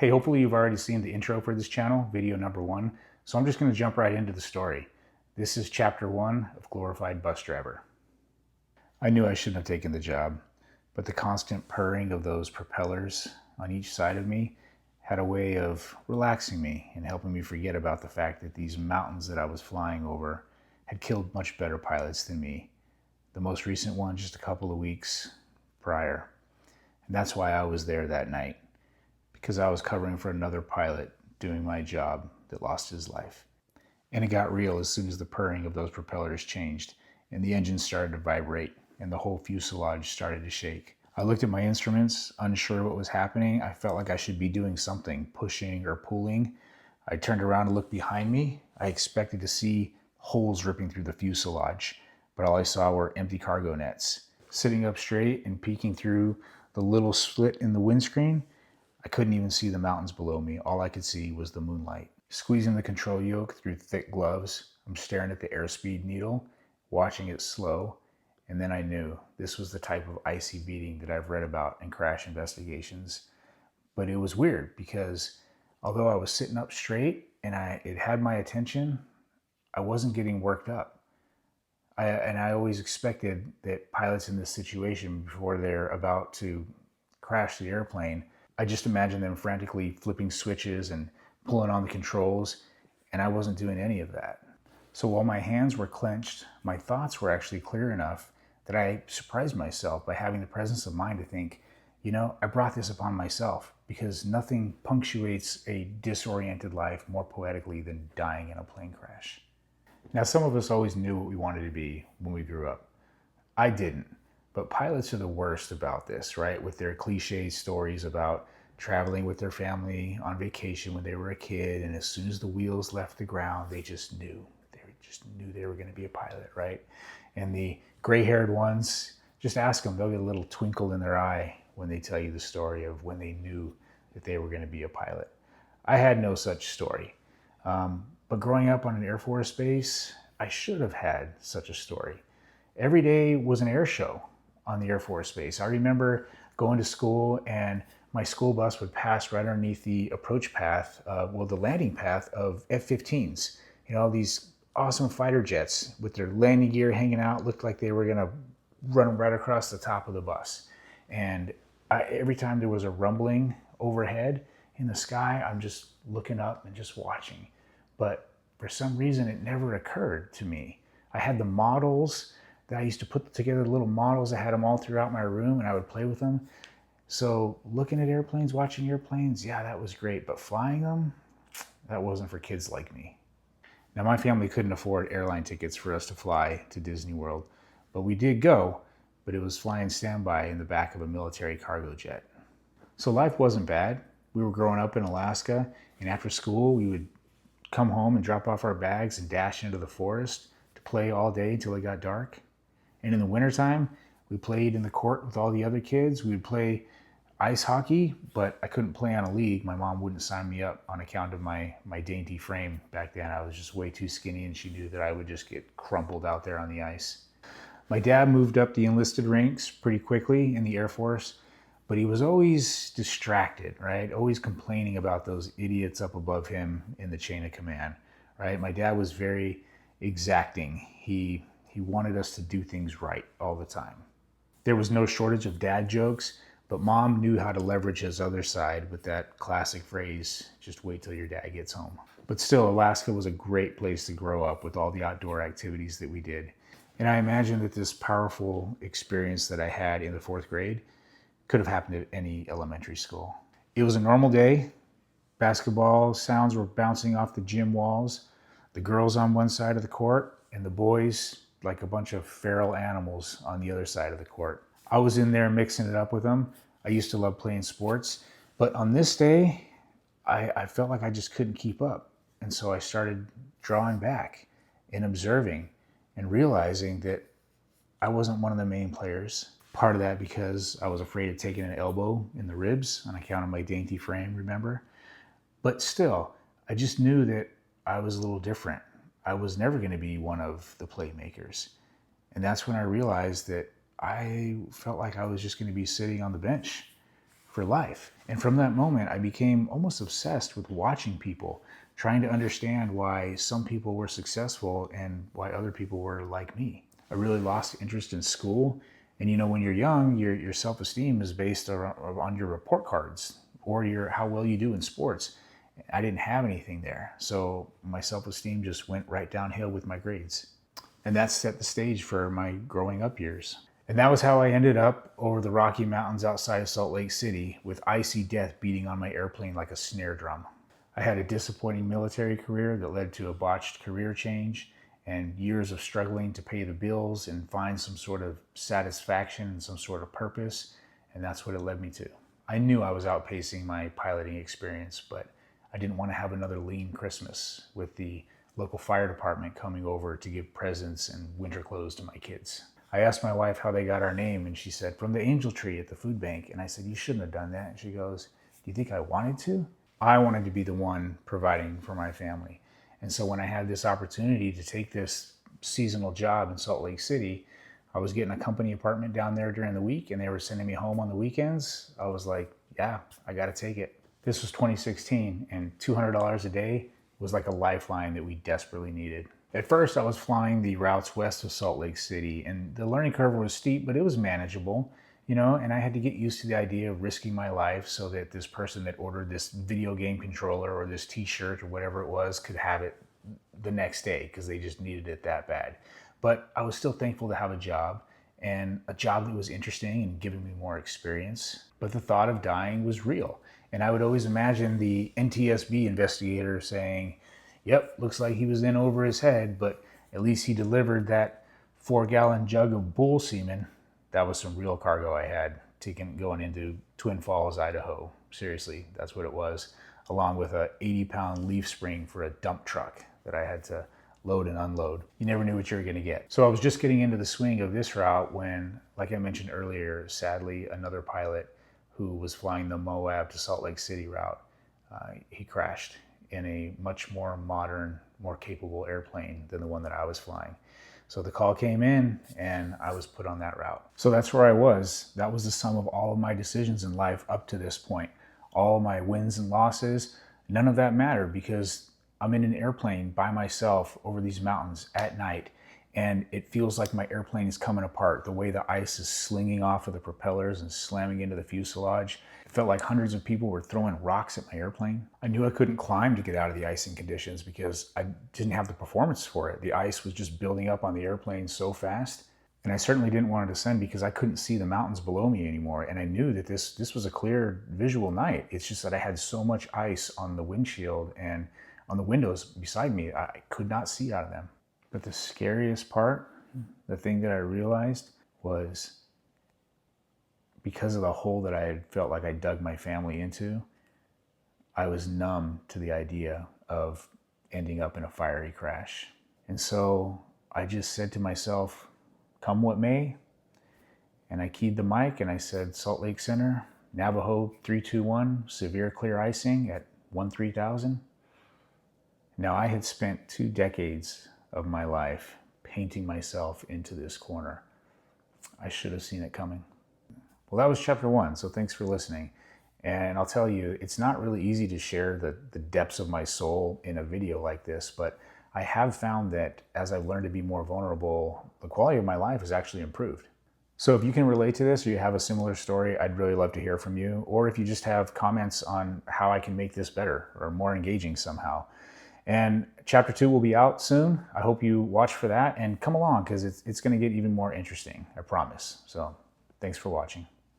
Hey, hopefully you've already seen the intro for this channel, video number 1, so I'm just going to jump right into the story. This is chapter 1 of Glorified Bus Driver. I knew I shouldn't have taken the job, but the constant purring of those propellers on each side of me had a way of relaxing me and helping me forget about the fact that these mountains that I was flying over had killed much better pilots than me. The most recent one just a couple of weeks prior. And that's why I was there that night, because I was covering for another pilot doing my job that lost his life. And it got real as soon as the purring of those propellers changed and the engine started to vibrate and the whole fuselage started to shake. I looked at my instruments, unsure what was happening. I felt like I should be doing something, pushing or pulling. I turned around to look behind me. I expected to see holes ripping through the fuselage, but all I saw were empty cargo nets. Sitting up straight and peeking through the little slit in the windscreen, I couldn't even see the mountains below me. All I could see was the moonlight. Squeezing the control yoke through thick gloves, I'm staring at the airspeed needle, watching it slow, and then I knew this was the type of icy beating that I've read about in crash investigations. But it was weird because although I was sitting up straight and it had my attention, I wasn't getting worked up. I always expected that pilots in this situation, before they're about to crash the airplane, I just imagined them frantically flipping switches and pulling on the controls, and I wasn't doing any of that. So while my hands were clenched, my thoughts were actually clear enough that I surprised myself by having the presence of mind to think, I brought this upon myself, because nothing punctuates a disoriented life more poetically than dying in a plane crash. Now, some of us always knew what we wanted to be when we grew up. I didn't. But pilots are the worst about this, right? With their cliche stories about traveling with their family on vacation when they were a kid, and as soon as the wheels left the ground, they just knew. They were going to be a pilot, right? And the gray-haired ones, just ask them. They'll get a little twinkle in their eye when they tell you the story of when they knew that they were going to be a pilot. I had no such story. But growing up on an Air Force base, I should have had such a story. Every day was an air show on the Air Force Base. I remember going to school and my school bus would pass right underneath the approach path, the landing path of F-15s. These awesome fighter jets with their landing gear hanging out, looked like they were gonna run right across the top of the bus. And every time there was a rumbling overhead in the sky, I'm just looking up and just watching. But for some reason, it never occurred to me. I had the models that I used to put together, little models. I had them all throughout my room and I would play with them. So looking at airplanes, watching airplanes, yeah, that was great. But flying them, that wasn't for kids like me. Now, my family couldn't afford airline tickets for us to fly to Disney World, but we did go, but it was flying standby in the back of a military cargo jet. So life wasn't bad. We were growing up in Alaska, and after school, we would come home and drop off our bags and dash into the forest to play all day until it got dark. And in the wintertime, we played in the court with all the other kids. We would play ice hockey, but I couldn't play on a league. My mom wouldn't sign me up on account of my dainty frame back then. I was just way too skinny, and she knew that I would just get crumpled out there on the ice. My dad moved up the enlisted ranks pretty quickly in the Air Force, but he was always distracted, right? Always complaining about those idiots up above him in the chain of command, right? My dad was very exacting. He wanted us to do things right all the time. There was no shortage of dad jokes, but mom knew how to leverage his other side with that classic phrase, just wait till your dad gets home. But still, Alaska was a great place to grow up with all the outdoor activities that we did. And I imagine that this powerful experience that I had in the 4th grade could have happened at any elementary school. It was a normal day. Basketball sounds were bouncing off the gym walls. The girls on one side of the court and the boys like a bunch of feral animals on the other side of the court. I was in there mixing it up with them. I used to love playing sports, but on this day, I felt like I just couldn't keep up. And so I started drawing back and observing and realizing that I wasn't one of the main players. Part of that because I was afraid of taking an elbow in the ribs on account of my dainty frame, remember? But still, I just knew that I was a little different. I was never going to be one of the playmakers. And that's when I realized that I felt like I was just going to be sitting on the bench for life. And from that moment, I became almost obsessed with watching people, trying to understand why some people were successful and why other people were like me. I really lost interest in school. And when you're young, your self-esteem is based on your report cards or how well you do in sports. I didn't have anything there. So my self-esteem just went right downhill with my grades. And that set the stage for my growing up years. And that was how I ended up over the Rocky Mountains outside of Salt Lake City with icy death beating on my airplane like a snare drum. I had a disappointing military career that led to a botched career change and years of struggling to pay the bills and find some sort of satisfaction and some sort of purpose. And that's what it led me to. I knew I was outpacing my piloting experience, but I didn't want to have another lean Christmas with the local fire department coming over to give presents and winter clothes to my kids. I asked my wife how they got our name, and she said, from the angel tree at the food bank. And I said, you shouldn't have done that. And she goes, do you think I wanted to? I wanted to be the one providing for my family. And so when I had this opportunity to take this seasonal job in Salt Lake City, I was getting a company apartment down there during the week, and they were sending me home on the weekends. I was like, yeah, I got to take it. This was 2016, and $200 a day was like a lifeline that we desperately needed. At first, I was flying the routes west of Salt Lake City, and the learning curve was steep, but it was manageable, and I had to get used to the idea of risking my life so that this person that ordered this video game controller or this t-shirt or whatever it was could have it the next day because they just needed it that bad. But I was still thankful to have a job, and a job that was interesting and giving me more experience. But the thought of dying was real. And I would always imagine the NTSB investigator saying, yep, looks like he was in over his head, but at least he delivered that 4-gallon jug of bull semen. That was some real cargo I had going into Twin Falls, Idaho. Seriously, that's what it was, along with a 80-pound leaf spring for a dump truck that I had to load and unload. You never knew what you were going to get. So I was just getting into the swing of this route when, like I mentioned earlier, sadly, another pilot who was flying the Moab to Salt Lake City route, he crashed in a much more modern, more capable airplane than the one that I was flying. So the call came in and I was put on that route. So that's where I was. That was the sum of all of my decisions in life up to this point. All of my wins and losses, none of that mattered because I'm in an airplane by myself over these mountains at night, and it feels like my airplane is coming apart. The way the ice is slinging off of the propellers and slamming into the fuselage. It felt like hundreds of people were throwing rocks at my airplane. I knew I couldn't climb to get out of the icing conditions because I didn't have the performance for it. The ice was just building up on the airplane so fast. And I certainly didn't want to descend because I couldn't see the mountains below me anymore. And I knew that this was a clear visual night. It's just that I had so much ice on the windshield and on the windows beside me, I could not see out of them. But the scariest part, the thing that I realized was because of the hole that I had felt like I dug my family into, I was numb to the idea of ending up in a fiery crash. And so I just said to myself, come what may. And I keyed the mic and I said, Salt Lake Center, Navajo 321, severe clear icing at 13,000. Now I had spent 2 decades of my life painting myself into this corner. I should have seen it coming. Well, that was chapter 1, so thanks for listening. And I'll tell you, it's not really easy to share the depths of my soul in a video like this, but I have found that as I've learned to be more vulnerable, the quality of my life has actually improved. So if you can relate to this or you have a similar story, I'd really love to hear from you. Or if you just have comments on how I can make this better or more engaging somehow. And chapter 2 will be out soon. I hope you watch for that and come along because it's going to get even more interesting, I promise. So thanks for watching.